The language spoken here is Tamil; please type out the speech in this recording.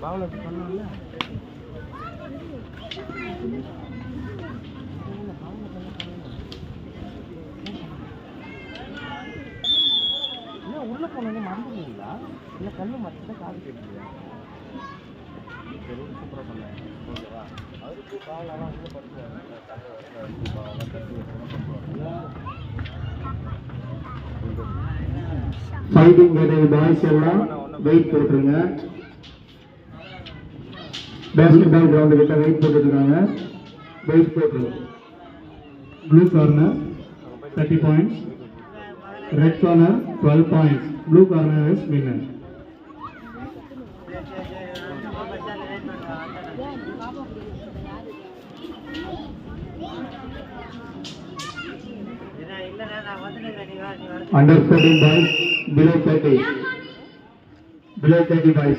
பாவலத்து சொன்னால உள்ள போனவங்க மறந்துடுவீங்களா இல்லை கண்ணு மட்டும் காது கேட்குறீங்க சூப்பராக பண்ணேன் ஓகேவா அதுக்கு பாவலாம் வந்து படுத்துவாங்க ஃபைட்டிங் கேட்டது பாய்ஸ் எல்லாம் வெயிட் போட்டுருங்க. பேஸ்கெட் பால் கிரவுண்டு கிட்ட வெயிட் போட்டுருக்காங்க. வெயிட் போட்டுருங்க. Blue corner 30 points, red corner 12 points. Blue corner is winner. Under 14 boys, below 30 boys.